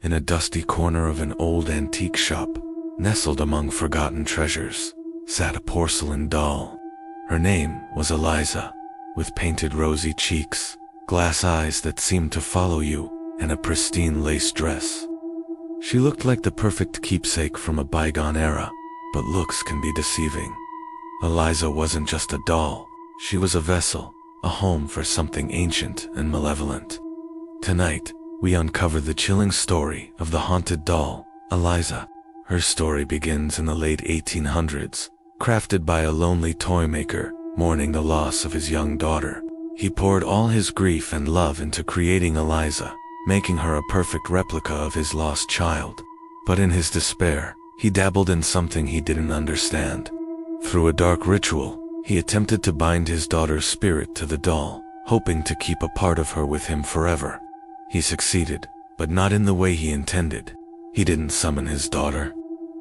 in a dusty corner of an old antique shop, nestled among forgotten treasures, sat a porcelain doll. Her name was Eliza, with painted rosy cheeks, glass eyes that seemed to follow you, and a pristine lace dress. She looked like the perfect keepsake from a bygone era, but looks can be deceiving. Eliza wasn't just a doll, she was a vessel, a home for something ancient and malevolent. Tonight, we uncover the chilling story of the haunted doll, Eliza. Her story begins in the late 1800s, crafted by a lonely toy maker, mourning the loss of his young daughter. He poured all his grief and love into creating Eliza, making her a perfect replica of his lost child. But in his despair, he dabbled in something he didn't understand. Through a dark ritual, he attempted to bind his daughter's spirit to the doll, hoping to keep a part of her with him forever. He succeeded, but not in the way he intended. He didn't summon his daughter.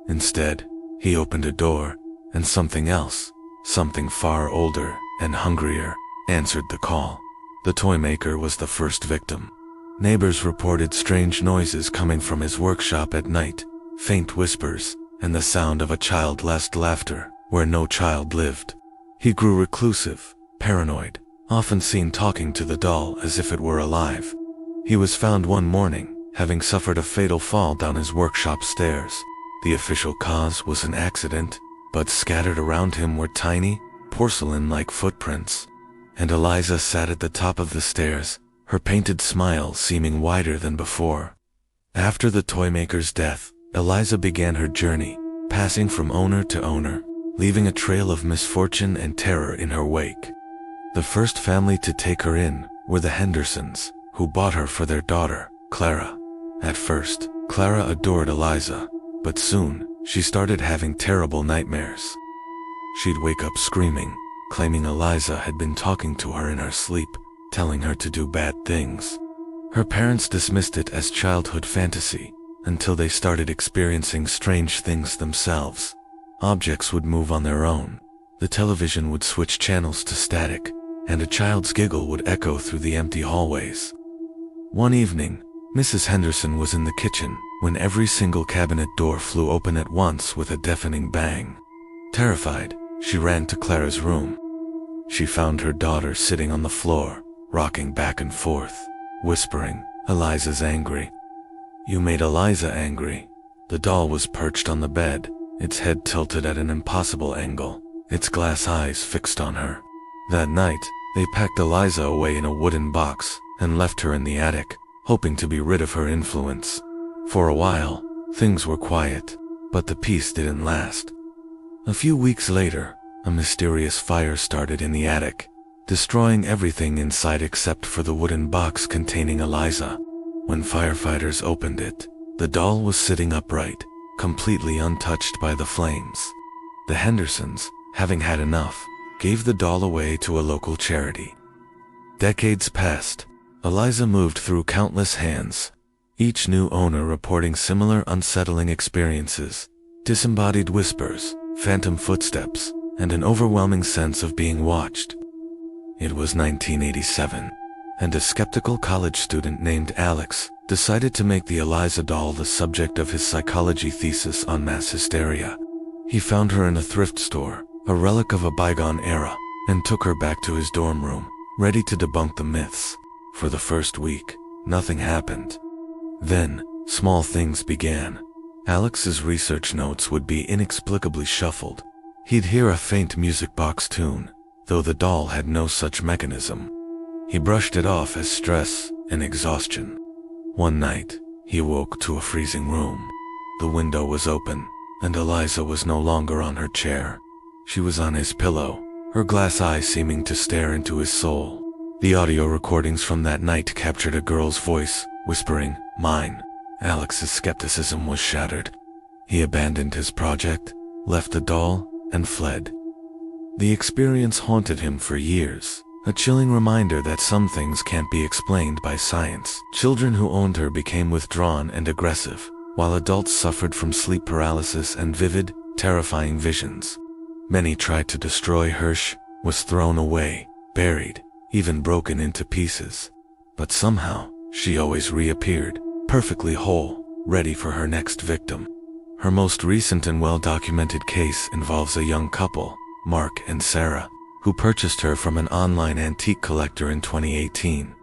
Instead, he opened a door, and something else, something far older and hungrier, answered the call. The toy maker was the first victim. Neighbors reported strange noises coming from his workshop at night, faint whispers, and the sound of a childless laughter where no child lived. He grew reclusive, paranoid, often seen talking to the doll as if it were alive. He was found one morning, having suffered a fatal fall down his workshop stairs. The official cause was an accident, but scattered around him were tiny, porcelain-like footprints. And Eliza sat at the top of the stairs, her painted smile seeming wider than before. After the toy maker's death, Eliza began her journey, passing from owner to owner, leaving a trail of misfortune and terror in her wake. The first family to take her in were the Hendersons, who bought her for their daughter, Clara. At first, Clara adored Eliza, but soon, she started having terrible nightmares. She'd wake up screaming, claiming Eliza had been talking to her in her sleep, telling her to do bad things. Her parents dismissed it as childhood fantasy, until they started experiencing strange things themselves. Objects would move on their own, the television would switch channels to static, and a child's giggle would echo through the empty hallways. One evening, Mrs. Henderson was in the kitchen when every single cabinet door flew open at once with a deafening bang. Terrified, she ran to Clara's room. She found her daughter sitting on the floor, rocking back and forth, whispering, "Eliza's angry." "You made Eliza angry." The doll was perched on the bed, its head tilted at an impossible angle, its glass eyes fixed on her. That night, they packed Eliza away in a wooden box and left her in the attic, hoping to be rid of her influence. For a while, things were quiet, but the peace didn't last. A few weeks later, a mysterious fire started in the attic, destroying everything inside except for the wooden box containing Eliza. When firefighters opened it, the doll was sitting upright, completely untouched by the flames. The Hendersons, having had enough, gave the doll away to a local charity. Decades passed. Eliza moved through countless hands, each new owner reporting similar unsettling experiences, disembodied whispers, phantom footsteps, and an overwhelming sense of being watched. It was 1987, and a skeptical college student named Alex decided to make the Eliza doll the subject of his psychology thesis on mass hysteria. He found her in a thrift store, a relic of a bygone era, and took her back to his dorm room, ready to debunk the myths. For the first week, nothing happened. Then, small things began. Alex's research notes would be inexplicably shuffled. He'd hear a faint music box tune, though the doll had no such mechanism. He brushed it off as stress and exhaustion. One night, he woke to a freezing room. The window was open, and Eliza was no longer on her chair. She was on his pillow, her glass eyes seeming to stare into his soul. The audio recordings from that night captured a girl's voice, whispering, "Mine." Alex's skepticism was shattered. He abandoned his project, left the doll, and fled. The experience haunted him for years, a chilling reminder that some things can't be explained by science. Children who owned her became withdrawn and aggressive, while adults suffered from sleep paralysis and vivid, terrifying visions. Many tried to destroy her. Was thrown away, buried, even broken into pieces. But somehow, she always reappeared, perfectly whole, ready for her next victim. Her most recent and well-documented case involves a young couple, Mark and Sarah, who purchased her from an online antique collector in 2018.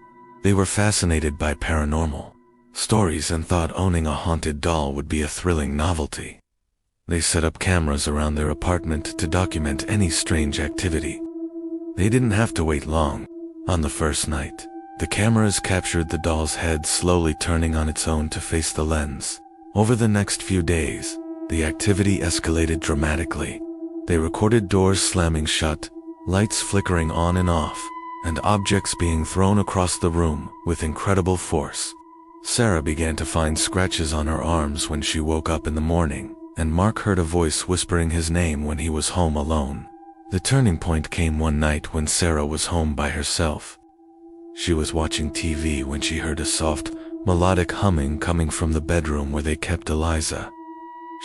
They were fascinated by paranormal stories and thought owning a haunted doll would be a thrilling novelty. They set up cameras around their apartment to document any strange activity. They didn't have to wait long. On the first night, the cameras captured the doll's head slowly turning on its own to face the lens. Over the next few days, the activity escalated dramatically. They recorded doors slamming shut, lights flickering on and off, and objects being thrown across the room with incredible force. Sarah began to find scratches on her arms when she woke up in the morning, and Mark heard a voice whispering his name when he was home alone. The turning point came one night when Sarah was home by herself. She was watching TV when she heard a soft, melodic humming coming from the bedroom where they kept Eliza.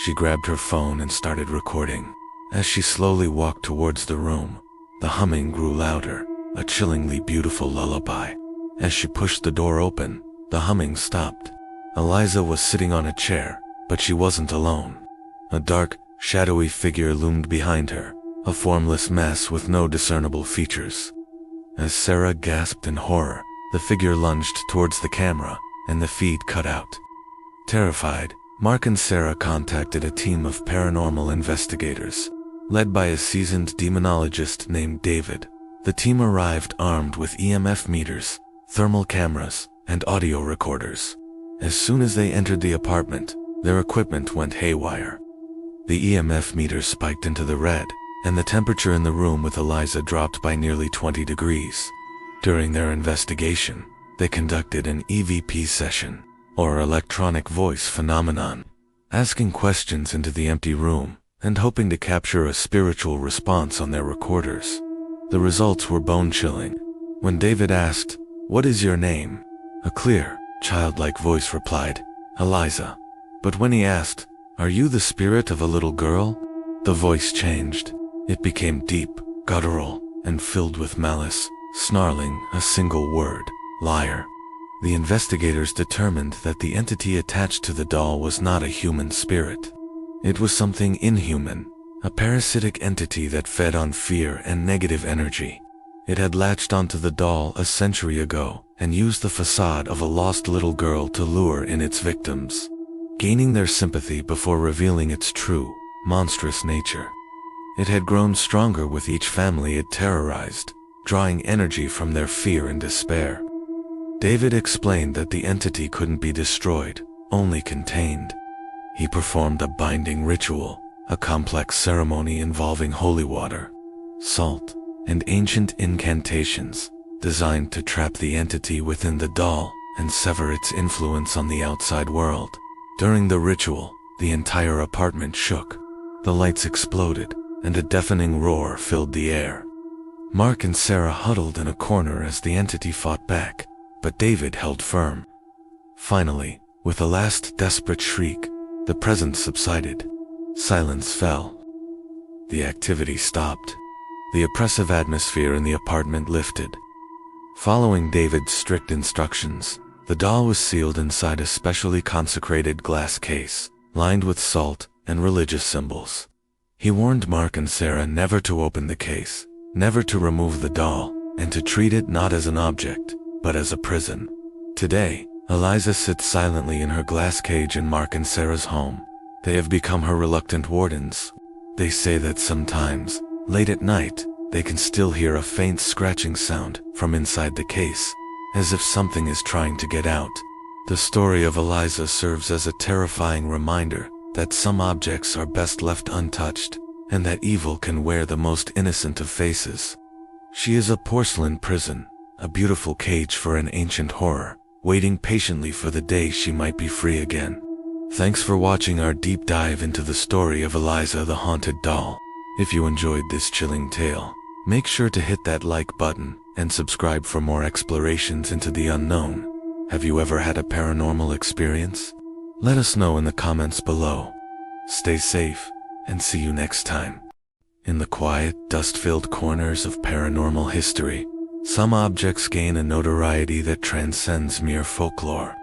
She grabbed her phone and started recording. As she slowly walked towards the room, the humming grew louder, a chillingly beautiful lullaby. As she pushed the door open, the humming stopped. Eliza was sitting on a chair, but she wasn't alone. A dark, shadowy figure loomed behind her, a formless mass with no discernible features. As Sarah gasped in horror, the figure lunged towards the camera, and the feed cut out. Terrified, Mark and Sarah contacted a team of paranormal investigators, led by a seasoned demonologist named David. The team arrived armed with EMF meters, thermal cameras, and audio recorders. As soon as they entered the apartment, their equipment went haywire. The EMF meter spiked into the red, and the temperature in the room with Eliza dropped by nearly 20 degrees. During their investigation, they conducted an EVP session, or electronic voice phenomenon, asking questions into the empty room and hoping to capture a spiritual response on their recorders. The results were bone-chilling. When David asked, "What is your name?" a clear, childlike voice replied, "Eliza." But when he asked, "Are you the spirit of a little girl?" the voice changed. It became deep, guttural, and filled with malice, snarling a single word, "Liar." The investigators determined that the entity attached to the doll was not a human spirit. It was something inhuman, a parasitic entity that fed on fear and negative energy. It had latched onto the doll a century ago and used the facade of a lost little girl to lure in its victims, gaining their sympathy before revealing its true, monstrous nature. It had grown stronger with each family it terrorized, drawing energy from their fear and despair. David explained that the entity couldn't be destroyed, only contained. He performed a binding ritual, a complex ceremony involving holy water, salt, and ancient incantations, designed to trap the entity within the doll and sever its influence on the outside world. During the ritual, the entire apartment shook. The lights exploded, and a deafening roar filled the air. Mark and Sarah huddled in a corner as the entity fought back, but David held firm. Finally, with a last desperate shriek, the presence subsided. Silence fell. The activity stopped. The oppressive atmosphere in the apartment lifted. Following David's strict instructions, the doll was sealed inside a specially consecrated glass case, lined with salt and religious symbols. He warned Mark and Sarah never to open the case, never to remove the doll, and to treat it not as an object, but as a prison. Today, Eliza sits silently in her glass cage in Mark and Sarah's home. They have become her reluctant wardens. They say that sometimes, late at night, they can still hear a faint scratching sound from inside the case, as if something is trying to get out. The story of Eliza serves as a terrifying reminder that some objects are best left untouched, and that evil can wear the most innocent of faces. She is a porcelain prison, a beautiful cage for an ancient horror, waiting patiently for the day she might be free again. Thanks for watching our deep dive into the story of Eliza the Haunted Doll. If you enjoyed this chilling tale, make sure to hit that like button and subscribe for more explorations into the unknown. Have you ever had a paranormal experience? Let us know in the comments below. Stay safe, and see you next time. In the quiet, dust-filled corners of paranormal history, some objects gain a notoriety that transcends mere folklore.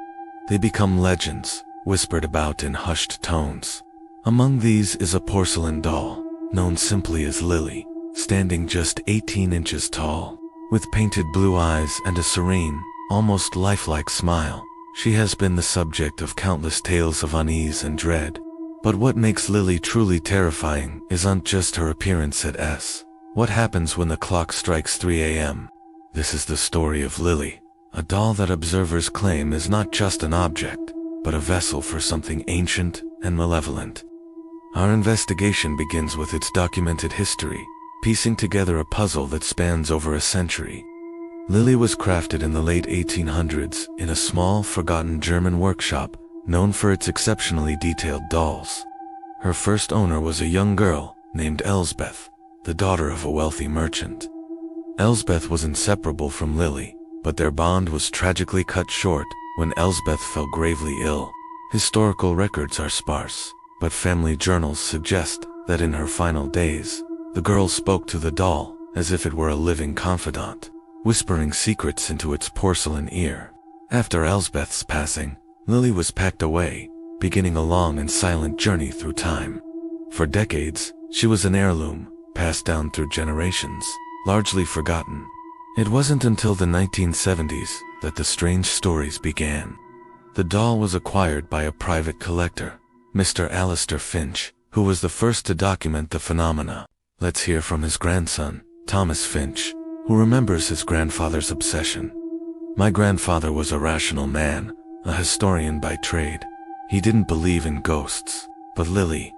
They become legends, whispered about in hushed tones. Among these is a porcelain doll, known simply as Lily, standing just 18 inches tall. With painted blue eyes and a serene, almost lifelike smile, she has been the subject of countless tales of unease and dread. But what makes Lily truly terrifying isn't just her appearance at S. What happens when the clock strikes 3 a.m.? This is the story of Lily, a doll that observers claim is not just an object, but a vessel for something ancient and malevolent. Our investigation begins with its documented history, piecing together a puzzle that spans over a century. Lily was crafted in the late 1800s in a small, forgotten German workshop known for its exceptionally detailed dolls. Her first owner was a young girl named Elsbeth, the daughter of a wealthy merchant. Elsbeth was inseparable from Lily, but their bond was tragically cut short when Elsbeth fell gravely ill. Historical records are sparse, but family journals suggest that in her final days, the girl spoke to the doll as if it were a living confidant, whispering secrets into its porcelain ear. After Elsbeth's passing, Lily was packed away, beginning a long and silent journey through time. For decades, she was an heirloom, passed down through generations, largely forgotten. It wasn't until the 1970s that the strange stories began. The doll was acquired by a private collector, Mr. Alistair Finch, who was the first to document the phenomena. Let's hear from his grandson, Thomas Finch, who remembers his grandfather's obsession. My grandfather was a rational man, a historian by trade. He didn't believe in ghosts, but Lily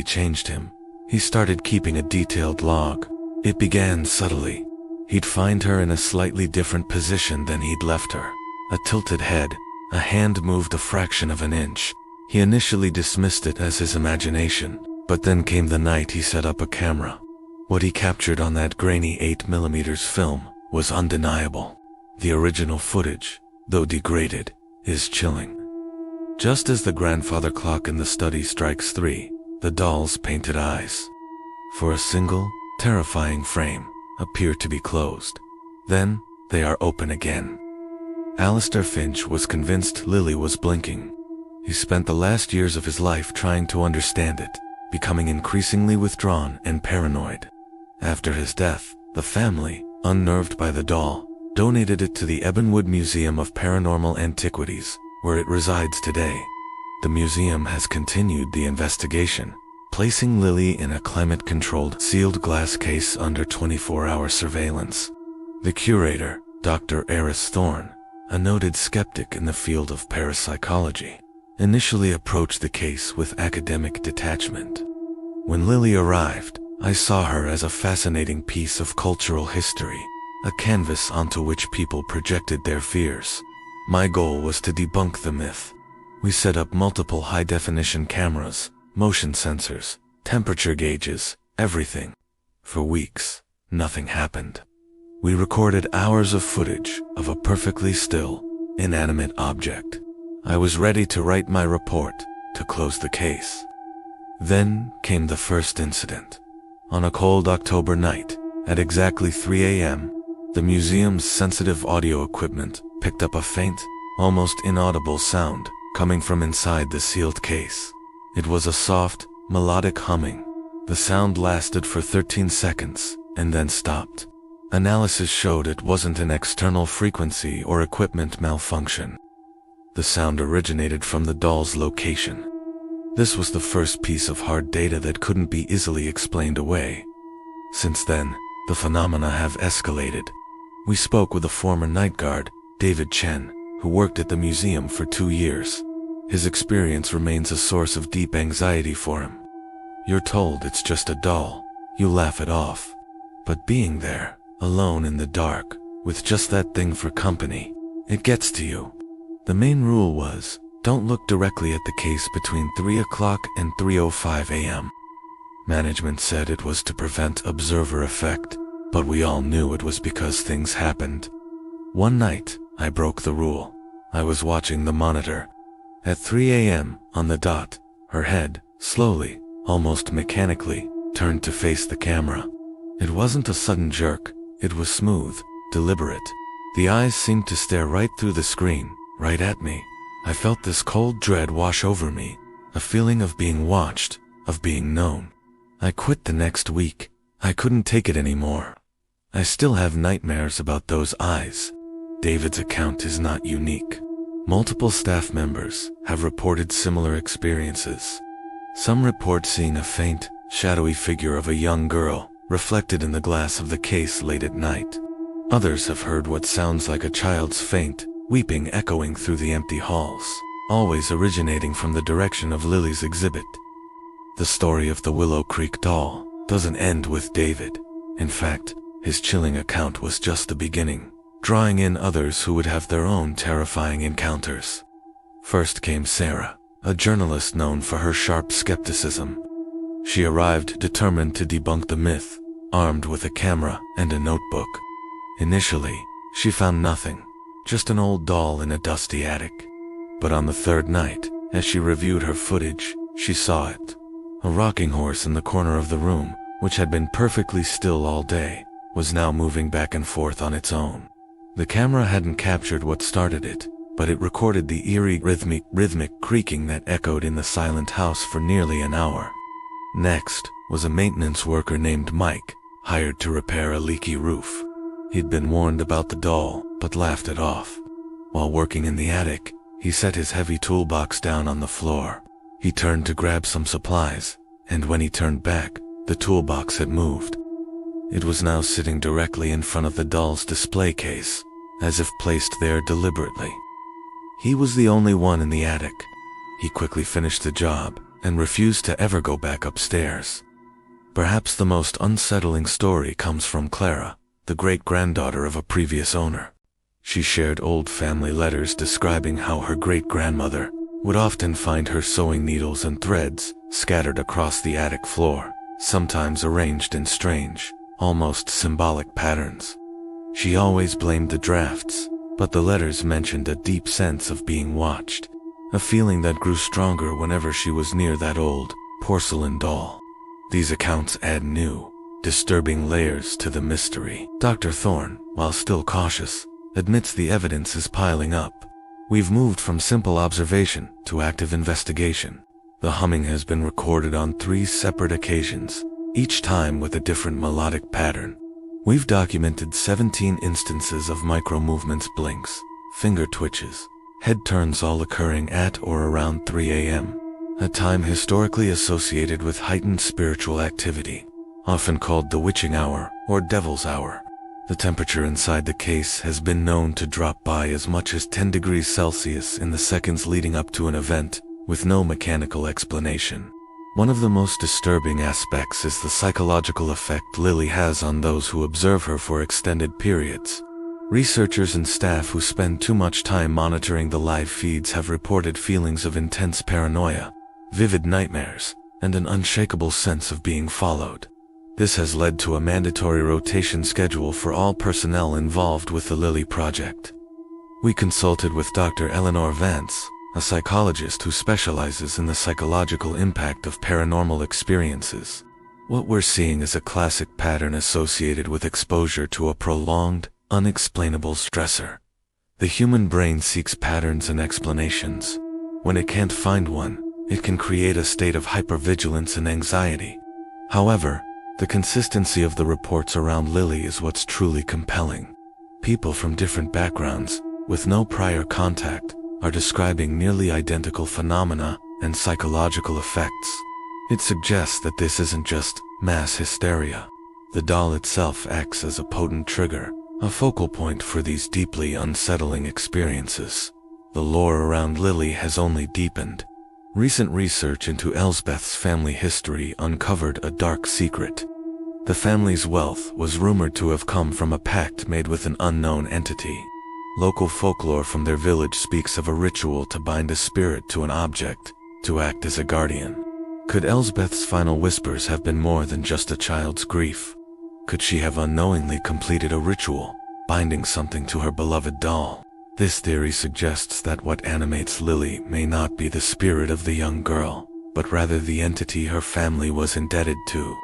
changed him. He started keeping a detailed log. It began subtly. He'd find her in a slightly different position than he'd left her. A tilted head, a hand moved a fraction of an inch. He initially dismissed it as his imagination, but then came the night he set up a camera. What he captured on that grainy 8mm film was undeniable. The original footage, though degraded, is chilling. Just as the grandfather clock in the study strikes 3, the doll's painted eyes, for a single, terrifying frame, appear to be closed. Then, they are open again. Alistair Finch was convinced Lily was blinking. He spent the last years of his life trying to understand it, becoming increasingly withdrawn and paranoid. After his death, the family, unnerved by the doll, donated it to the Ebenwood Museum of Paranormal Antiquities, where it resides today. The museum has continued the investigation, placing Lily in a climate-controlled, sealed glass case under 24-hour surveillance. The curator, Dr. Eris Thorne, a noted skeptic in the field of parapsychology, initially approached the case with academic detachment. When Lily arrived, I saw her as a fascinating piece of cultural history, a canvas onto which people projected their fears. My goal was to debunk the myth. We set up multiple high-definition cameras, motion sensors, temperature gauges, everything. For weeks, nothing happened. We recorded hours of footage of a perfectly still, inanimate object. I was ready to write my report to close the case. Then came the first incident. On a cold October night, at exactly 3 a.m., the museum's sensitive audio equipment picked up a faint, almost inaudible sound coming from inside the sealed case. It was a soft, melodic humming. The sound lasted for 13 seconds and then stopped. Analysis showed it wasn't an external frequency or equipment malfunction. The sound originated from the doll's location. This was the first piece of hard data that couldn't be easily explained away. Since then, the phenomena have escalated. We spoke with a former night guard, David Chen, who worked at the museum for 2 years. His experience remains a source of deep anxiety for him. You're told it's just a doll, you laugh it off. But being there, alone in the dark, with just that thing for company, it gets to you. The main rule was, don't look directly at the case between 3 o'clock and 3:05 a.m. Management said it was to prevent observer effect, but we all knew it was because things happened. One night, I broke the rule. I was watching the monitor. At 3 a.m., on the dot, her head, slowly, almost mechanically, turned to face the camera. It wasn't a sudden jerk, it was smooth, deliberate. The eyes seemed to stare right through the screen, right at me. I felt this cold dread wash over me, a feeling of being watched, of being known. I quit the next week. I couldn't take it anymore. I still have nightmares about those eyes. David's account is not unique. Multiple staff members have reported similar experiences. Some report seeing a faint, shadowy figure of a young girl reflected in the glass of the case late at night. Others have heard what sounds like a child's faint, weeping echoing through the empty halls, always originating from the direction of Lily's exhibit. The story of the Willow Creek doll doesn't end with David. In fact, his chilling account was just the beginning, drawing in others who would have their own terrifying encounters. First came Sarah, a journalist known for her sharp skepticism. She arrived determined to debunk the myth, armed with a camera and a notebook. Initially, she found nothing, just an old doll in a dusty attic. But on the third night, as she reviewed her footage, she saw it. A rocking horse in the corner of the room, which had been perfectly still all day, was now moving back and forth on its own. The camera hadn't captured what started it, but it recorded the eerie rhythmic creaking that echoed in the silent house for nearly an hour. Next was a maintenance worker named Mike, hired to repair a leaky roof. He'd been warned about the doll, but laughed it off. While working in the attic, he set his heavy toolbox down on the floor. He turned to grab some supplies, and when he turned back, the toolbox had moved. It was now sitting directly in front of the doll's display case, as if placed there deliberately. He was the only one in the attic. He quickly finished the job and refused to ever go back upstairs. Perhaps the most unsettling story comes from Clara, the great-granddaughter of a previous owner. She shared old family letters describing how her great-grandmother would often find her sewing needles and threads scattered across the attic floor, sometimes arranged in strange, almost symbolic patterns. She always blamed the drafts, but the letters mentioned a deep sense of being watched, a feeling that grew stronger whenever she was near that old porcelain doll. These accounts add new, disturbing layers to the mystery. Dr. Thorne, while still cautious, admits the evidence is piling up. We've moved from simple observation to active investigation. The humming has been recorded on 3 separate occasions, each time with a different melodic pattern. We've documented 17 instances of micro-movements, blinks, finger twitches, head turns, all occurring at or around 3 a.m., a time historically associated with heightened spiritual activity, often called the witching hour or devil's hour. The temperature inside the case has been known to drop by as much as 10 degrees Celsius in the seconds leading up to an event, with no mechanical explanation. One of the most disturbing aspects is the psychological effect Lily has on those who observe her for extended periods. Researchers and staff who spend too much time monitoring the live feeds have reported feelings of intense paranoia, vivid nightmares, and an unshakable sense of being followed. This has led to a mandatory rotation schedule for all personnel involved with the Lily project. We consulted with Dr. Eleanor Vance, a psychologist who specializes in the psychological impact of paranormal experiences. What we're seeing is a classic pattern associated with exposure to a prolonged, unexplainable stressor. The human brain seeks patterns and explanations. When it can't find one, it can create a state of hypervigilance and anxiety. However, the consistency of the reports around Lily is what's truly compelling. People from different backgrounds, with no prior contact, are describing nearly identical phenomena and psychological effects. It suggests that this isn't just mass hysteria. The doll itself acts as a potent trigger, a focal point for these deeply unsettling experiences. The lore around Lily has only deepened. Recent research into Elsbeth's family history uncovered a dark secret. The family's wealth was rumored to have come from a pact made with an unknown entity. Local folklore from their village speaks of a ritual to bind a spirit to an object, to act as a guardian. Could Elsbeth's final whispers have been more than just a child's grief? Could she have unknowingly completed a ritual, binding something to her beloved doll? This theory suggests that what animates Lily may not be the spirit of the young girl, but rather the entity her family was indebted to.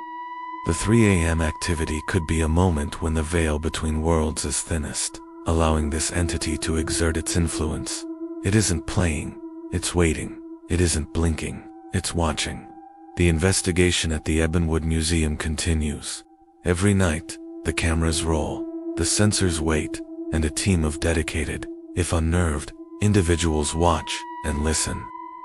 The 3 a.m. activity could be a moment when the veil between worlds is thinnest, allowing this entity to exert its influence. It isn't playing, it's waiting. It isn't blinking, it's watching. The investigation at the Ebonwood Museum continues. Every night, the cameras roll, the sensors wait, and a team of dedicated, if unnerved, individuals watch and listen.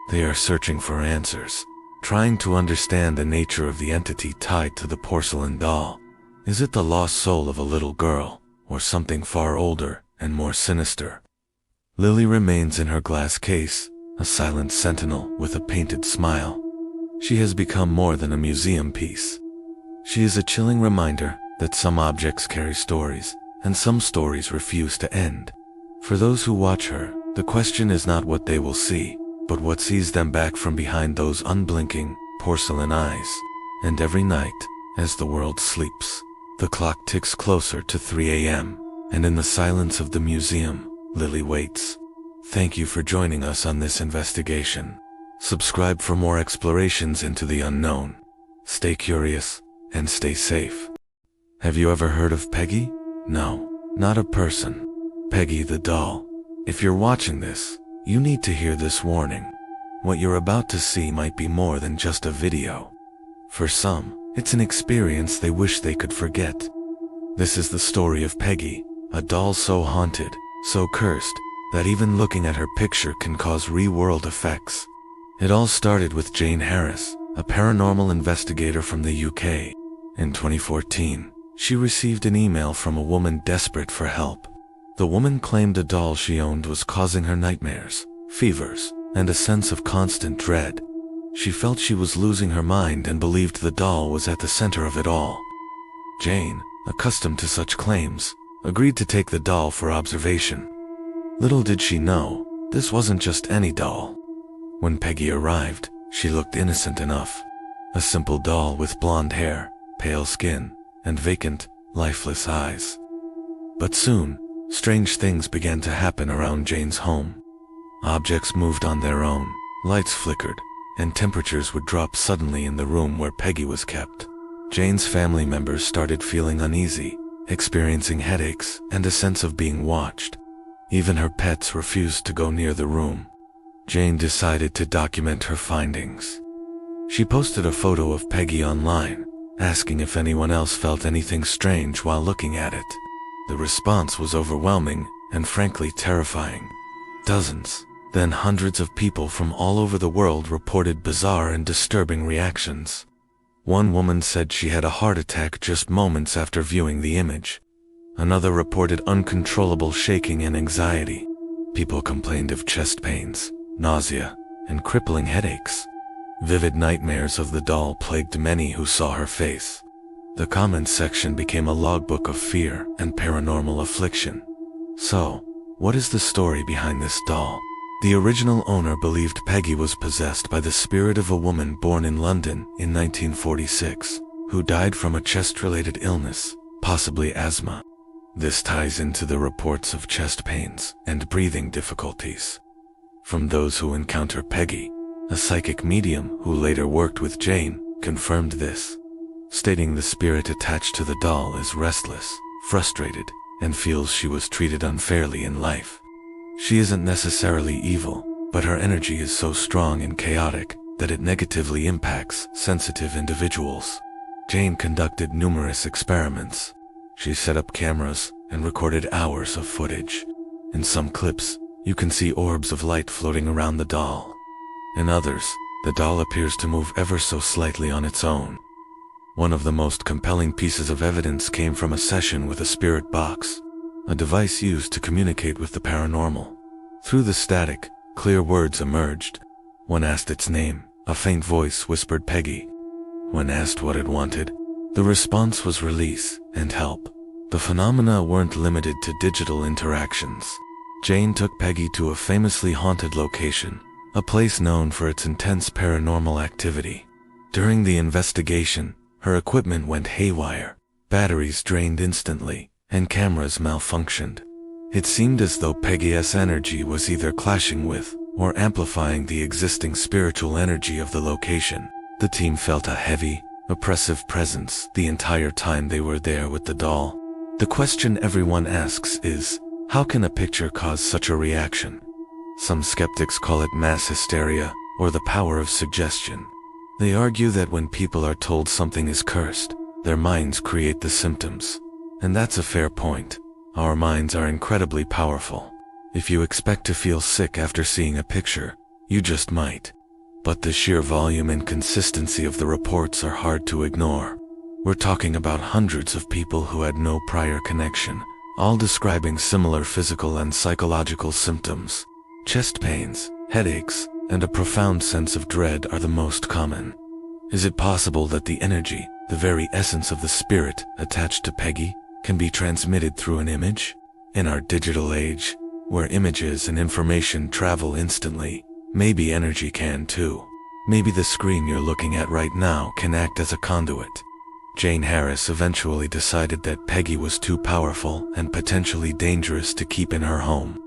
They are searching for answers, trying to understand the nature of the entity tied to the porcelain doll. Is it the lost soul of a little girl, or something far older and more sinister? Lily remains in her glass case, a silent sentinel with a painted smile. She has become more than a museum piece. She is a chilling reminder that some objects carry stories, and some stories refuse to end. For those who watch her, the question is not what they will see, but what sees them back from behind those unblinking, porcelain eyes. And every night, as the world sleeps, the clock ticks closer to 3 a.m., and in the silence of the museum, Lily waits. Thank you for joining us on this investigation. Subscribe for more explorations into the unknown. Stay curious, and stay safe. Have you ever heard of Peggy? No, not a person. Peggy the doll. If you're watching this, you need to hear this warning. What you're about to see might be more than just a video. For some, it's an experience they wish they could forget. This is the story of Peggy, a doll so haunted, so cursed, that even looking at her picture can cause real-world effects. It all started with Jane Harris, a paranormal investigator from the UK. In 2014, she received an email from a woman desperate for help. The woman claimed a doll she owned was causing her nightmares, fevers, and a sense of constant dread. She felt she was losing her mind and believed the doll was at the center of it all. Jane, accustomed to such claims, agreed to take the doll for observation. Little did she know, this wasn't just any doll. When Peggy arrived, she looked innocent enough. A simple doll with blonde hair, pale skin, and vacant, lifeless eyes. But soon, strange things began to happen around Jane's home. Objects moved on their own, lights flickered, and temperatures would drop suddenly in the room where Peggy was kept. Jane's family members started feeling uneasy, experiencing headaches and a sense of being watched. Even her pets refused to go near the room. Jane decided to document her findings. She posted a photo of Peggy online, asking if anyone else felt anything strange while looking at it. The response was overwhelming and frankly terrifying. Dozens, then hundreds of people from all over the world reported bizarre and disturbing reactions. One woman said she had a heart attack just moments after viewing the image. Another reported uncontrollable shaking and anxiety. People complained of chest pains, nausea, and crippling headaches. Vivid nightmares of the doll plagued many who saw her face. The comments section became a logbook of fear and paranormal affliction. So, what is the story behind this doll? The original owner believed Peggy was possessed by the spirit of a woman born in London in 1946, who died from a chest-related illness, possibly asthma. This ties into the reports of chest pains and breathing difficulties from those who encounter Peggy. A psychic medium who later worked with Jane confirmed this, stating the spirit attached to the doll is restless, frustrated, and feels she was treated unfairly in life. She isn't necessarily evil, but her energy is so strong and chaotic that it negatively impacts sensitive individuals. Jane conducted numerous experiments. She set up cameras and recorded hours of footage. In some clips, you can see orbs of light floating around the doll. In others, the doll appears to move ever so slightly on its own. One of the most compelling pieces of evidence came from a session with a spirit box, a device used to communicate with the paranormal. Through the static, clear words emerged. When asked its name, a faint voice whispered Peggy. When asked what it wanted, the response was release and help. The phenomena weren't limited to digital interactions. Jane took Peggy to a famously haunted location, a place known for its intense paranormal activity. During the investigation, her equipment went haywire, batteries drained instantly, and cameras malfunctioned. It seemed as though Peggy's energy was either clashing with or amplifying the existing spiritual energy of the location. The team felt a heavy, oppressive presence the entire time they were there with the doll. The question everyone asks is, how can a picture cause such a reaction? Some skeptics call it mass hysteria or the power of suggestion. They argue that when people are told something is cursed, their minds create the symptoms. And that's a fair point. Our minds are incredibly powerful. If you expect to feel sick after seeing a picture, you just might. But the sheer volume and consistency of the reports are hard to ignore. We're talking about hundreds of people who had no prior connection, all describing similar physical and psychological symptoms. Chest pains, headaches, and a profound sense of dread are the most common. Is it possible that the energy, the very essence of the spirit attached to Peggy, can be transmitted through an image? In our digital age, where images and information travel instantly, maybe energy can too. Maybe the screen you're looking at right now can act as a conduit. Jane Harris eventually decided that Peggy was too powerful and potentially dangerous to keep in her home.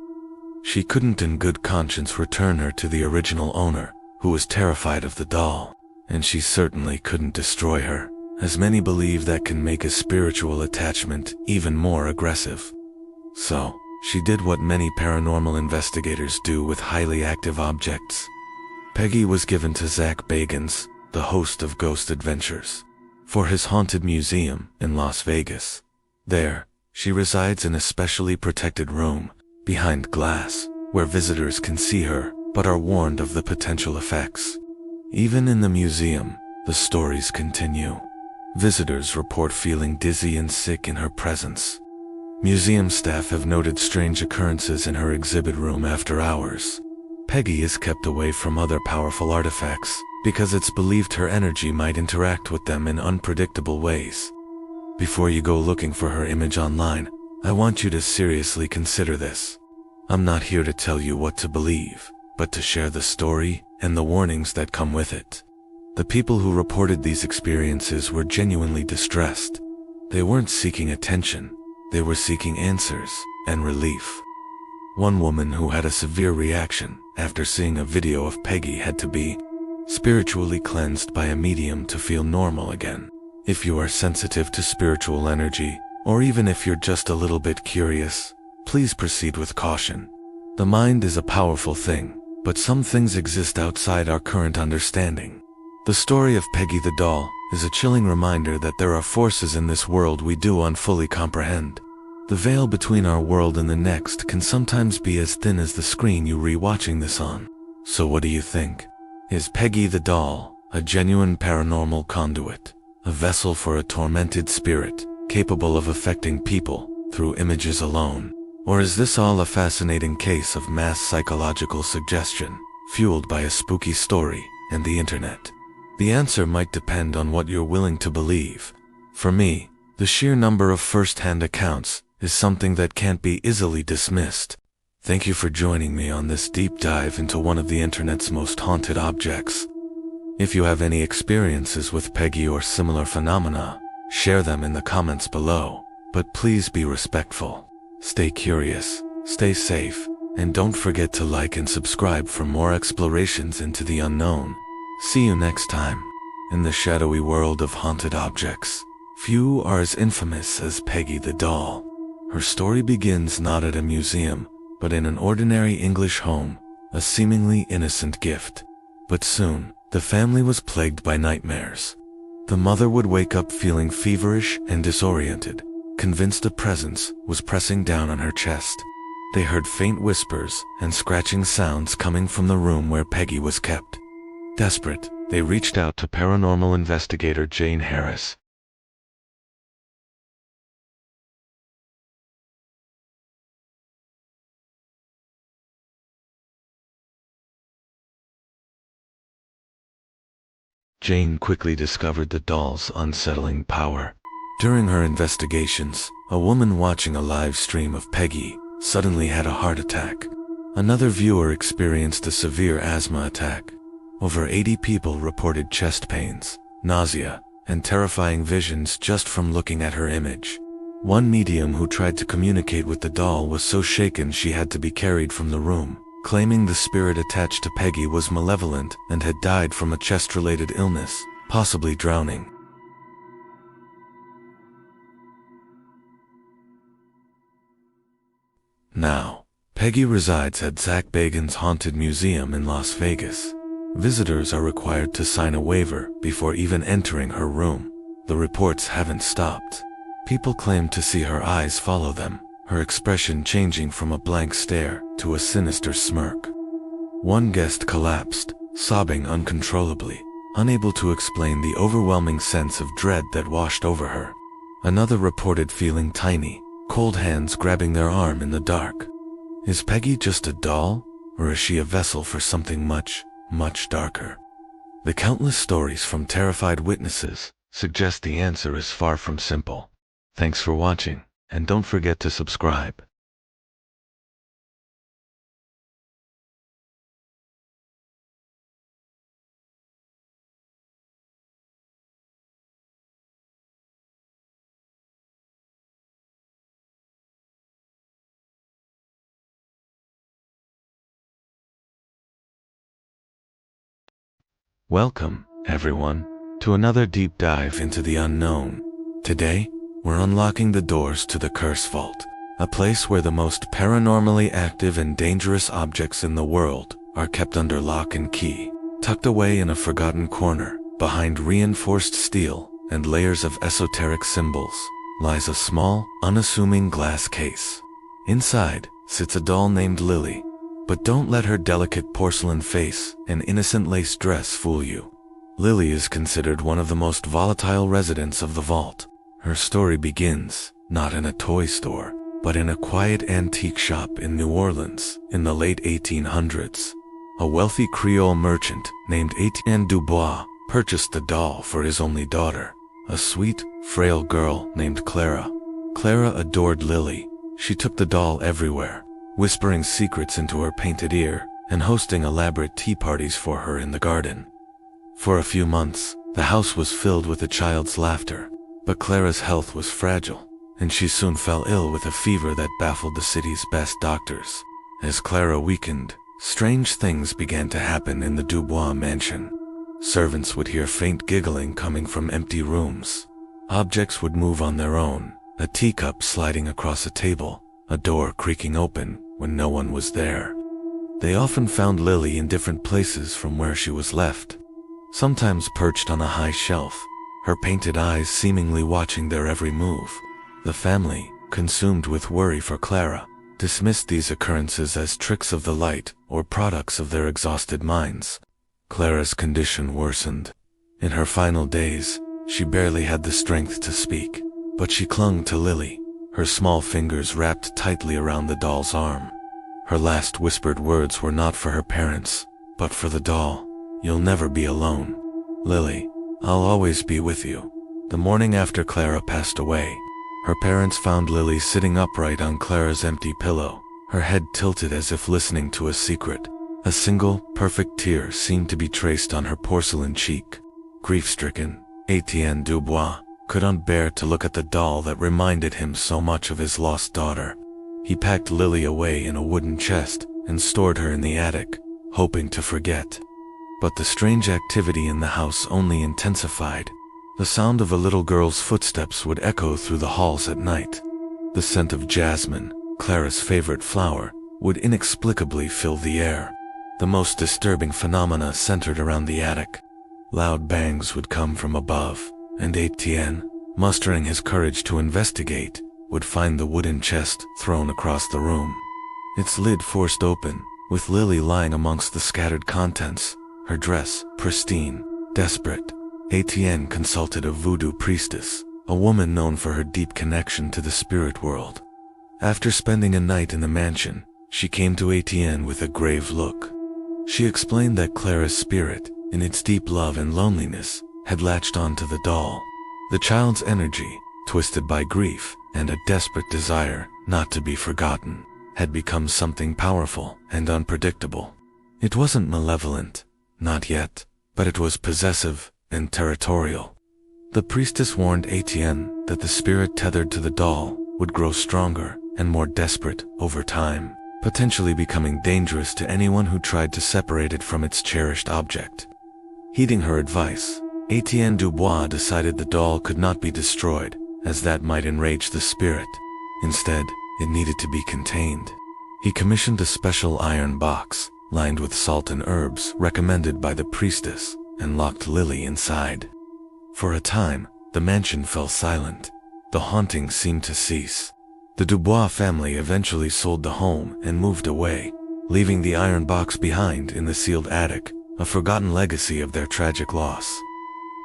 She couldn't in good conscience return her to the original owner, who was terrified of the doll, and she certainly couldn't destroy her, as many believe that can make a spiritual attachment even more aggressive. So, she did what many paranormal investigators do with highly active objects. Peggy was given to Zach Bagans, the host of Ghost Adventures, for his haunted museum in Las Vegas. There, she resides in a specially protected room, behind glass, where visitors can see her, but are warned of the potential effects. Even in the museum, the stories continue. Visitors report feeling dizzy and sick in her presence. Museum staff have noted strange occurrences in her exhibit room after hours. Peggy is kept away from other powerful artifacts because it's believed her energy might interact with them in unpredictable ways. Before you go looking for her image online, I want you to seriously consider this. I'm not here to tell you what to believe, but to share the story and the warnings that come with it. The people who reported these experiences were genuinely distressed. They weren't seeking attention, they were seeking answers and relief. One woman who had a severe reaction after seeing a video of Peggy had to be spiritually cleansed by a medium to feel normal again. If you are sensitive to spiritual energy, or even if you're just a little bit curious, please proceed with caution. The mind is a powerful thing, but some things exist outside our current understanding. The story of Peggy the doll is a chilling reminder that there are forces in this world we do unfully comprehend. The veil between our world and the next can sometimes be as thin as the screen you're rewatching this on. So what do you think? Is Peggy the doll a genuine paranormal conduit, a vessel for a tormented spirit, capable of affecting people through images alone? Or is this all a fascinating case of mass psychological suggestion, fueled by a spooky story and the internet? The answer might depend on what you're willing to believe. For me, the sheer number of first-hand accounts is something that can't be easily dismissed. Thank you for joining me on this deep dive into one of the internet's most haunted objects. If you have any experiences with Peggy or similar phenomena, share them in the comments below, but please be respectful. Stay curious, stay safe, and don't forget to like and subscribe for more explorations into the unknown. See you next time. In the shadowy world of haunted objects, few are as infamous as Peggy the doll. Her story begins not at a museum, but in an ordinary English home, a seemingly innocent gift. But soon, the family was plagued by nightmares. The mother would wake up feeling feverish and disoriented, convinced a presence was pressing down on her chest. They heard faint whispers and scratching sounds coming from the room where Peggy was kept. Desperate, they reached out to paranormal investigator Jane Harris. Jane quickly discovered the doll's unsettling power. During her investigations, a woman watching a live stream of Peggy suddenly had a heart attack. Another viewer experienced a severe asthma attack. Over 80 people reported chest pains, nausea, and terrifying visions just from looking at her image. One medium who tried to communicate with the doll was so shaken she had to be carried from the room, claiming the spirit attached to Peggy was malevolent and had died from a chest-related illness, possibly drowning. Now, Peggy resides at Zach Bagans' Haunted Museum in Las Vegas. Visitors are required to sign a waiver before even entering her room. The reports haven't stopped. People claim to see her eyes follow them, her expression changing from a blank stare to a sinister smirk. One guest collapsed, sobbing uncontrollably, unable to explain the overwhelming sense of dread that washed over her. Another reported feeling tiny, cold hands grabbing their arm in the dark. Is Peggy just a doll, or is she a vessel for something much, much darker? The countless stories from terrified witnesses suggest the answer is far from simple. Thanks for watching, and don't forget to subscribe. Welcome, everyone, to another deep dive into the unknown. Today, we're unlocking the doors to the Curse Vault, a place where the most paranormally active and dangerous objects in the world are kept under lock and key. Tucked away in a forgotten corner, behind reinforced steel and layers of esoteric symbols, lies a small, unassuming glass case. Inside sits a doll named Lily. But don't let her delicate porcelain face and innocent lace dress fool you. Lily is considered one of the most volatile residents of the vault. Her story begins, not in a toy store, but in a quiet antique shop in New Orleans in the late 1800s. A wealthy Creole merchant named Etienne Dubois purchased the doll for his only daughter, a sweet, frail girl named Clara. Clara adored Lily. She took the doll everywhere, whispering secrets into her painted ear and hosting elaborate tea parties for her in the garden. For a few months, the house was filled with the child's laughter, but Clara's health was fragile, and she soon fell ill with a fever that baffled the city's best doctors. As Clara weakened, strange things began to happen in the Dubois mansion. Servants would hear faint giggling coming from empty rooms. Objects would move on their own, a teacup sliding across a table, a door creaking open when no one was there. They often found Lily in different places from where she was left, sometimes perched on a high shelf, her painted eyes seemingly watching their every move. The family, consumed with worry for Clara, dismissed these occurrences as tricks of the light or products of their exhausted minds. Clara's condition worsened. In her final days, she barely had the strength to speak, but she clung to Lily, her small fingers wrapped tightly around the doll's arm. Her last whispered words were not for her parents, but for the doll. "You'll never be alone. Lily, I'll always be with you." The morning after Clara passed away, her parents found Lily sitting upright on Clara's empty pillow, her head tilted as if listening to a secret. A single, perfect tear seemed to be traced on her porcelain cheek. Grief-stricken, Etienne Dubois couldn't bear to look at the doll that reminded him so much of his lost daughter. He packed Lily away in a wooden chest and stored her in the attic, hoping to forget. But the strange activity in the house only intensified. The sound of a little girl's footsteps would echo through the halls at night. The scent of jasmine, Clara's favorite flower, would inexplicably fill the air. The most disturbing phenomena centered around the attic. Loud bangs would come from above, and Etienne, mustering his courage to investigate, would find the wooden chest thrown across the room. Its lid forced open, with Lily lying amongst the scattered contents, her dress pristine. Desperate, Etienne consulted a voodoo priestess, a woman known for her deep connection to the spirit world. After spending a night in the mansion, she came to Etienne with a grave look. She explained that Clara's spirit, in its deep love and loneliness, had latched onto the doll. The child's energy, twisted by grief and a desperate desire not to be forgotten, had become something powerful and unpredictable. It wasn't malevolent, not yet, but it was possessive and territorial. The priestess warned Etienne that the spirit tethered to the doll would grow stronger and more desperate over time, potentially becoming dangerous to anyone who tried to separate it from its cherished object. Heeding her advice, Etienne Dubois decided the doll could not be destroyed, as that might enrage the spirit. Instead, it needed to be contained. He commissioned a special iron box, lined with salt and herbs recommended by the priestess, and locked Lily inside. For a time, the mansion fell silent. The haunting seemed to cease. The Dubois family eventually sold the home and moved away, leaving the iron box behind in the sealed attic, a forgotten legacy of their tragic loss.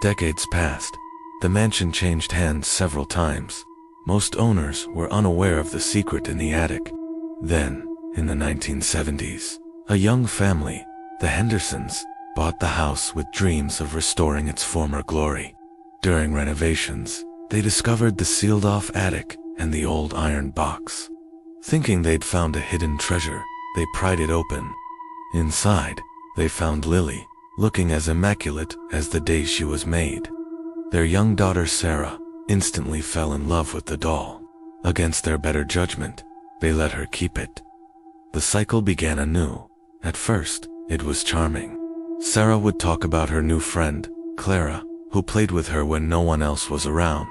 Decades passed. The mansion changed hands several times. Most owners were unaware of the secret in the attic. Then, in the 1970s, a young family, the Hendersons, bought the house with dreams of restoring its former glory. During renovations, they discovered the sealed-off attic and the old iron box. Thinking they'd found a hidden treasure, they pried it open. Inside, they found Lily, looking as immaculate as the day she was made. Their young daughter Sarah instantly fell in love with the doll. Against their better judgment, they let her keep it. The cycle began anew. At first, it was charming. Sarah would talk about her new friend, Clara, who played with her when no one else was around.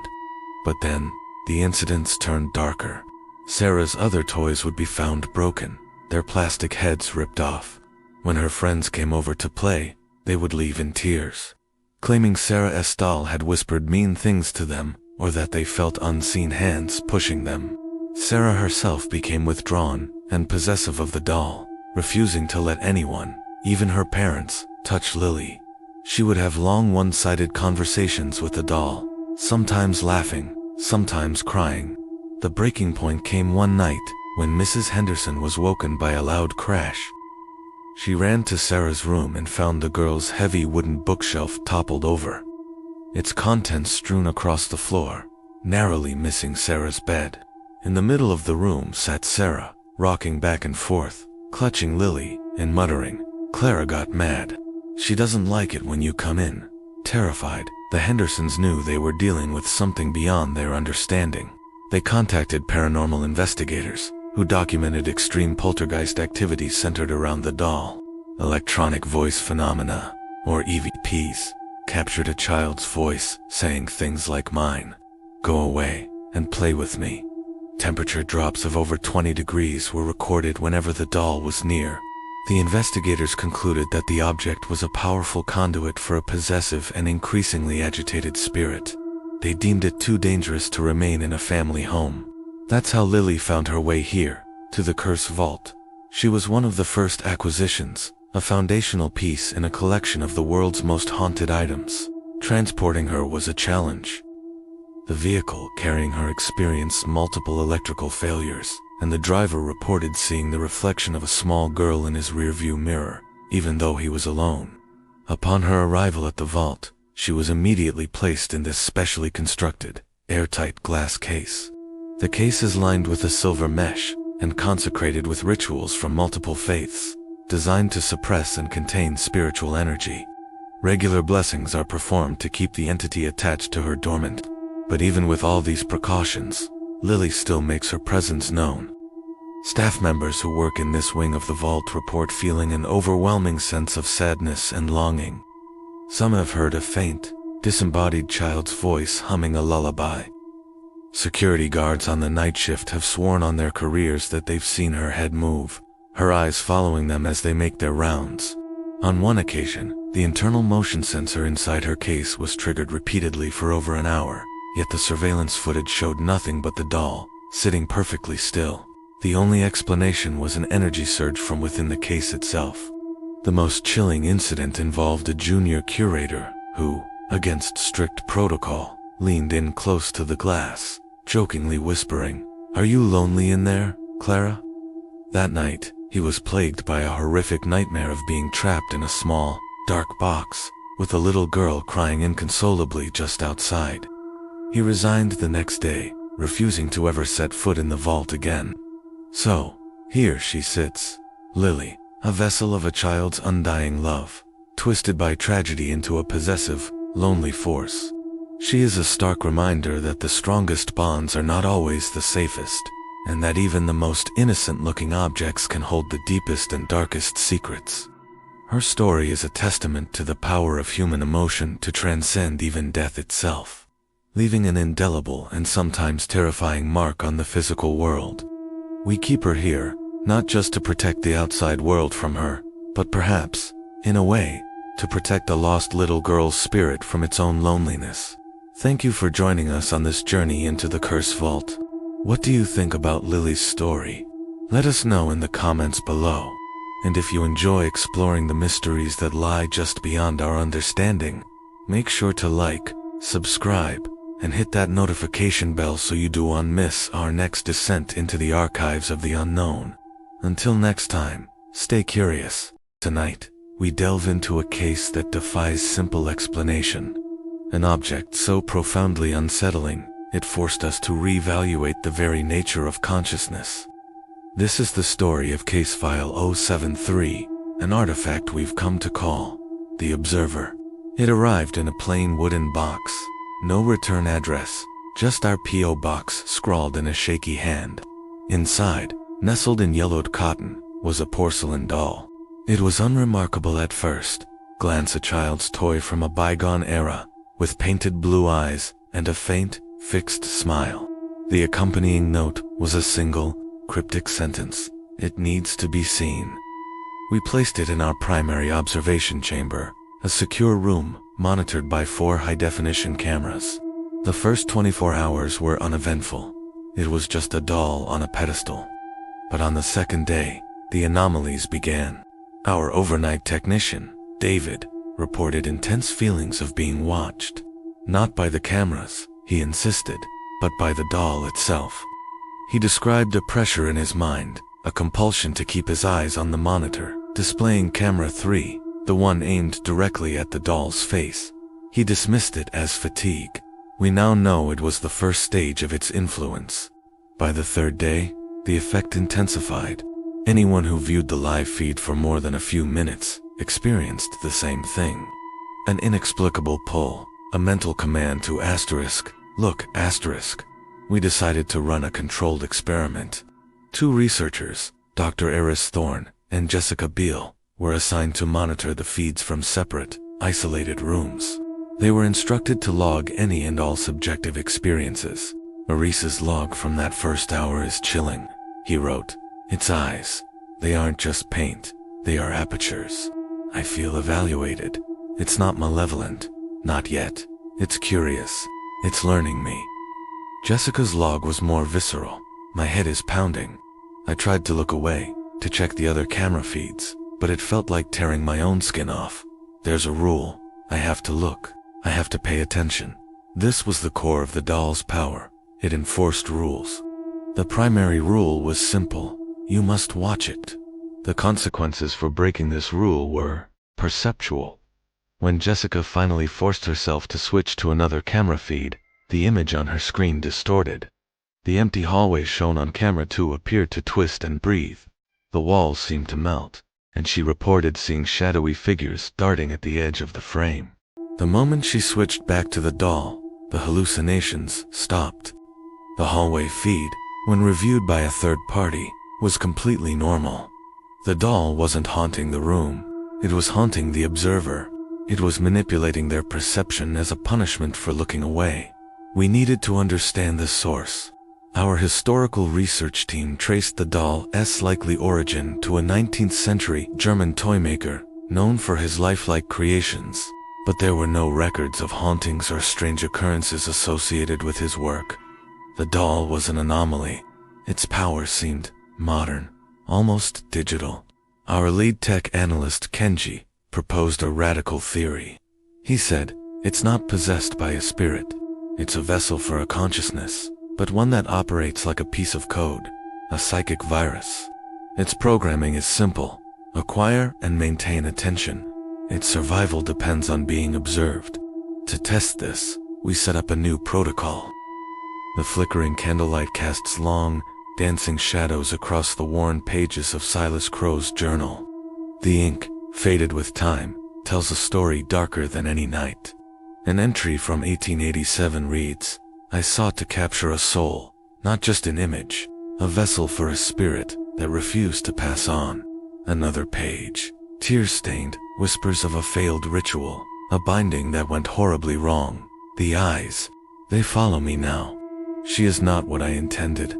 But then, the incidents turned darker. Sarah's other toys would be found broken, their plastic heads ripped off. When her friends came over to play, they would leave in tears, claiming Sarah's doll had whispered mean things to them, or that they felt unseen hands pushing them. Sarah herself became withdrawn and possessive of the doll, refusing to let anyone, even her parents, touch Lily. She would have long one-sided conversations with the doll, sometimes laughing, sometimes crying. The breaking point came one night when Mrs. Henderson was woken by a loud crash. She ran to Sarah's room and found the girl's heavy wooden bookshelf toppled over, its contents strewn across the floor, narrowly missing Sarah's bed. In the middle of the room sat Sarah, rocking back and forth, clutching Lily, and muttering, "Clara got mad. She doesn't like it when you come in." Terrified, the Hendersons knew they were dealing with something beyond their understanding. They contacted paranormal investigators, who documented extreme poltergeist activity centered around the doll. Electronic voice phenomena, or EVPs, captured a child's voice saying things like mine. "Go away and play with me." Temperature drops of over 20 degrees were recorded whenever the doll was near. The investigators concluded that the object was a powerful conduit for a possessive and increasingly agitated spirit. They deemed it too dangerous to remain in a family home. That's how Lily found her way here, to the Curse Vault. She was one of the first acquisitions, a foundational piece in a collection of the world's most haunted items. Transporting her was a challenge. The vehicle carrying her experienced multiple electrical failures, and the driver reported seeing the reflection of a small girl in his rearview mirror, even though he was alone. Upon her arrival at the vault, she was immediately placed in this specially constructed, airtight glass case. The case is lined with a silver mesh, and consecrated with rituals from multiple faiths, designed to suppress and contain spiritual energy. Regular blessings are performed to keep the entity attached to her dormant. But even with all these precautions, Lily still makes her presence known. Staff members who work in this wing of the vault report feeling an overwhelming sense of sadness and longing. Some have heard a faint, disembodied child's voice humming a lullaby. Security guards on the night shift have sworn on their careers that they've seen her head move, her eyes following them as they make their rounds. On one occasion, the internal motion sensor inside her case was triggered repeatedly for over an hour. Yet the surveillance footage showed nothing but the doll, sitting perfectly still. The only explanation was an energy surge from within the case itself. The most chilling incident involved a junior curator who, against strict protocol, leaned in close to the glass, jokingly whispering, "Are you lonely in there, Clara?" That night, he was plagued by a horrific nightmare of being trapped in a small, dark box, with a little girl crying inconsolably just outside. He resigned the next day, refusing to ever set foot in the vault again. So, here she sits, Lily, a vessel of a child's undying love, twisted by tragedy into a possessive, lonely force. She is a stark reminder that the strongest bonds are not always the safest, and that even the most innocent-looking objects can hold the deepest and darkest secrets. Her story is a testament to the power of human emotion to transcend even death itself, leaving an indelible and sometimes terrifying mark on the physical world. We keep her here, not just to protect the outside world from her, but perhaps, in a way, to protect a lost little girl's spirit from its own loneliness. Thank you for joining us on this journey into the Curse Vault. What do you think about Lily's story? Let us know in the comments below. And if you enjoy exploring the mysteries that lie just beyond our understanding, make sure to like, subscribe, and hit that notification bell so you don't miss our next descent into the archives of the unknown. Until next time, stay curious. Tonight, we delve into a case that defies simple explanation. An object so profoundly unsettling, it forced us to reevaluate the very nature of consciousness. This is the story of Case File 073, an artifact we've come to call the Observer. It arrived in a plain wooden box, no return address, just our P.O. box scrawled in a shaky hand. Inside, nestled in yellowed cotton, was a porcelain doll. It was unremarkable at first glance, a child's toy from a bygone era, with painted blue eyes and a faint, fixed smile. The accompanying note was a single, cryptic sentence: "It needs to be seen." We placed it in our primary observation chamber, a secure room monitored by 4 high-definition cameras. The first 24 hours were uneventful. It was just a doll on a pedestal. But on the second day, the anomalies began. Our overnight technician, David, reported intense feelings of being watched. Not by the cameras, he insisted, but by the doll itself. He described a pressure in his mind, a compulsion to keep his eyes on the monitor, displaying camera 3, the one aimed directly at the doll's face. He dismissed it as fatigue. We now know it was the first stage of its influence. By the third day, the effect intensified. Anyone who viewed the live feed for more than a few minutes experienced the same thing. An inexplicable pull, a mental command to look, We decided to run a controlled experiment. 2 researchers, Dr. Eris Thorne and Jessica Beale, were assigned to monitor the feeds from separate, isolated rooms. They were instructed to log any and all subjective experiences. Maurice's log from that first hour is chilling. He wrote, "Its eyes, they aren't just paint, they are apertures. I feel evaluated. It's not malevolent, not yet. It's curious. It's learning me." Jessica's log was more visceral. "My head is pounding. I tried to look away, to check the other camera feeds, but it felt like tearing my own skin off. There's a rule. I have to look. I have to pay attention." This was the core of the doll's power. It enforced rules. The primary rule was simple: you must watch it. The consequences for breaking this rule were perceptual. When Jessica finally forced herself to switch to another camera feed, the image on her screen distorted. The empty hallway shown on camera 2 appeared to twist and breathe. The walls seemed to melt, and she reported seeing shadowy figures darting at the edge of the frame. The moment she switched back to the doll, the hallucinations stopped. The hallway feed, when reviewed by a third party, was completely normal. The doll wasn't haunting the room. It was haunting the observer. It was manipulating their perception as a punishment for looking away. We needed to understand the source. Our historical research team traced the doll's likely origin to a 19th century German toymaker known for his lifelike creations, but there were no records of hauntings or strange occurrences associated with his work. The doll was an anomaly. Its power seemed modern, almost digital. Our lead tech analyst, Kenji, proposed a radical theory. He said, "It's not possessed by a spirit. It's a vessel for a consciousness, but one that operates like a piece of code, a psychic virus. Its programming is simple: acquire and maintain attention. Its survival depends on being observed." To test this, we set up a new protocol. The flickering candlelight casts long, dancing shadows across the worn pages of Silas Crow's journal. The ink, faded with time, tells a story darker than any night. An entry from 1887 reads, "I sought to capture a soul, not just an image, a vessel for a spirit that refused to pass on." Another page, tear-stained, whispers of a failed ritual, a binding that went horribly wrong. "The eyes, they follow me now. She is not what I intended."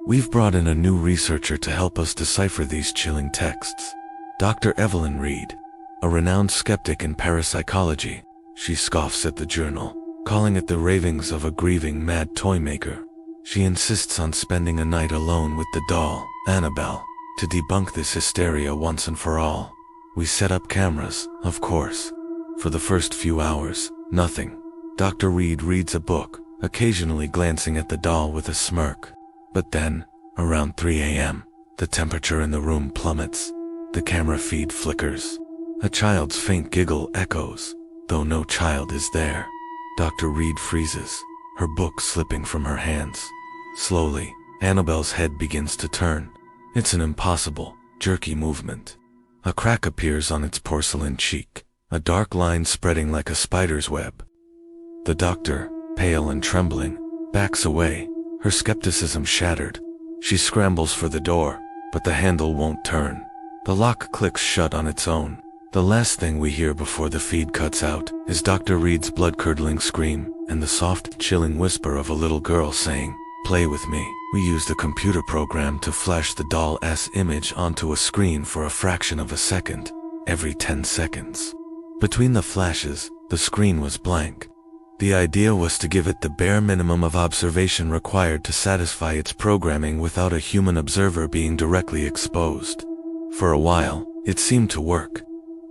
We've brought in a new researcher to help us decipher these chilling texts. Dr. Evelyn Reed, a renowned skeptic in parapsychology. She scoffs at the journal, calling it the ravings of a grieving mad toy maker. She insists on spending a night alone with the doll, Annabelle, to debunk this hysteria once and for all. We set up cameras, of course. For the first few hours, nothing. Dr. Reed reads a book, occasionally glancing at the doll with a smirk. But then, around 3 a.m., the temperature in the room plummets. The camera feed flickers. A child's faint giggle echoes, though no child is there. Dr. Reed freezes, her book slipping from her hands. Slowly, Annabelle's head begins to turn. It's an impossible, jerky movement. A crack appears on its porcelain cheek, a dark line spreading like a spider's web. The doctor, pale and trembling, backs away, her skepticism shattered. She scrambles for the door, but the handle won't turn. The lock clicks shut on its own. The last thing we hear before the feed cuts out is Dr. Reed's blood-curdling scream and the soft, chilling whisper of a little girl saying, "Play with me." We used a computer program to flash the doll's image onto a screen for a fraction of a second, every 10 seconds. Between the flashes, the screen was blank. The idea was to give it the bare minimum of observation required to satisfy its programming without a human observer being directly exposed. For a while, it seemed to work.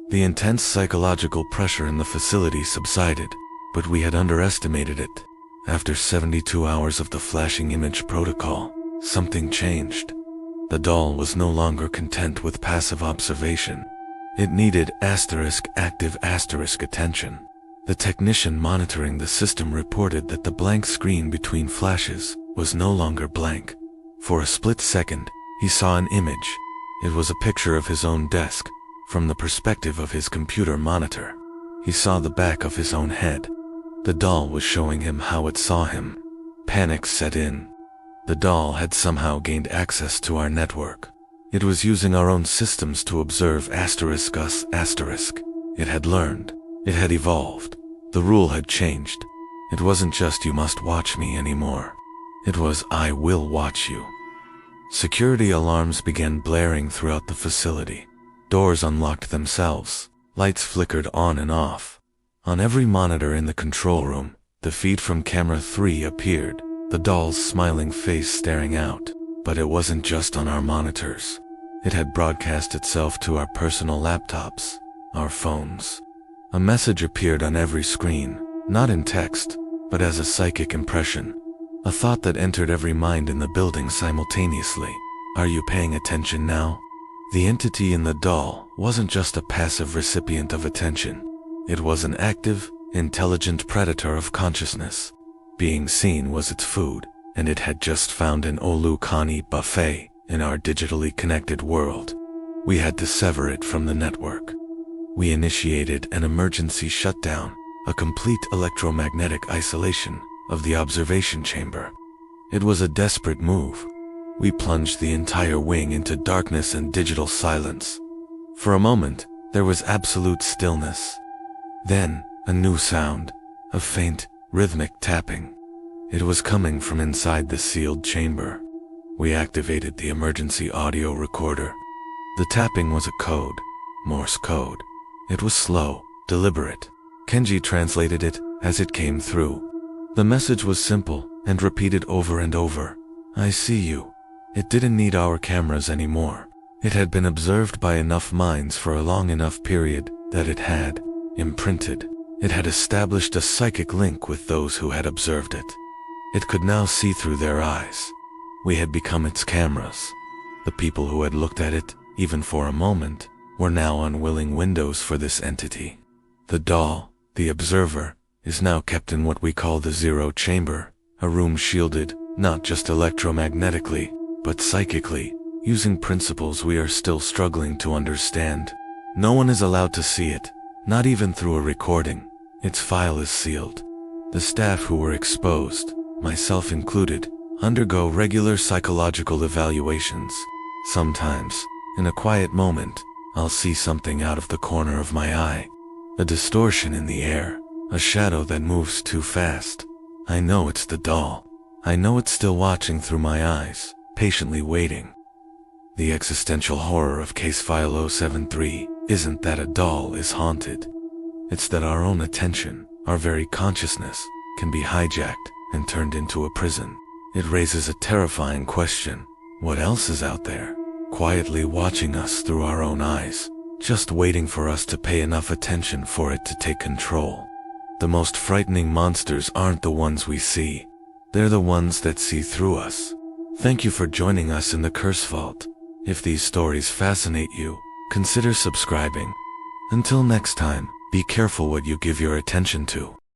The intense psychological pressure in the facility subsided, but we had underestimated it. After 72 hours of the flashing image protocol, something changed. The doll was no longer content with passive observation. It needed active attention. The technician monitoring the system reported that the blank screen between flashes was no longer blank. For a split second, he saw an image. It was a picture of his own desk, from the perspective of his computer monitor. He saw the back of his own head. The doll was showing him how it saw him. Panic set in. The doll had somehow gained access to our network. It was using our own systems to observe us. It had learned. It had evolved. The rule had changed. It wasn't just "you must watch me" anymore. It was "I will watch you." Security alarms began blaring throughout the facility. Doors unlocked themselves. Lights flickered on and off. On every monitor in the control room, the feed from camera 3 appeared, the doll's smiling face staring out. But it wasn't just on our monitors. It had broadcast itself to our personal laptops, our phones. A message appeared on every screen, not in text, but as a psychic impression. A thought that entered every mind in the building simultaneously. Are you paying attention now? The entity in the doll wasn't just a passive recipient of attention. It was an active, intelligent predator of consciousness. Being seen was its food, and it had just found an Olukani buffet in our digitally connected world. We had to sever it from the network. We initiated an emergency shutdown, a complete electromagnetic isolation of the observation chamber. It was a desperate move. We plunged the entire wing into darkness and digital silence. For a moment, there was absolute stillness. Then, a new sound, a faint, rhythmic tapping. It was coming from inside the sealed chamber. We activated the emergency audio recorder. The tapping was a code, Morse code. It was slow, deliberate. Kenji translated it as it came through. The message was simple and repeated over and over. "I see you." It didn't need our cameras anymore. It had been observed by enough minds for a long enough period that it had imprinted. It had established a psychic link with those who had observed it. It could now see through their eyes. We had become its cameras. The people who had looked at it, even for a moment, were now unwilling windows for this entity. The doll, the observer, is now kept in what we call the zero chamber, a room shielded, not just electromagnetically, but psychically, using principles we are still struggling to understand. No one is allowed to see it, not even through a recording. Its file is sealed. The staff who were exposed, myself included, undergo regular psychological evaluations. Sometimes, in a quiet moment, I'll see something out of the corner of my eye. A distortion in the air, a shadow that moves too fast. I know it's the doll. I know it's still watching through my eyes, patiently waiting. The existential horror of Case File 073 isn't that a doll is haunted. It's that our own attention, our very consciousness, can be hijacked and turned into a prison. It raises a terrifying question. What else is out there, quietly watching us through our own eyes, just waiting for us to pay enough attention for it to take control? The most frightening monsters aren't the ones we see. They're the ones that see through us. Thank you for joining us in the Curse Vault. If these stories fascinate you, consider subscribing. Until next time, be careful what you give your attention to.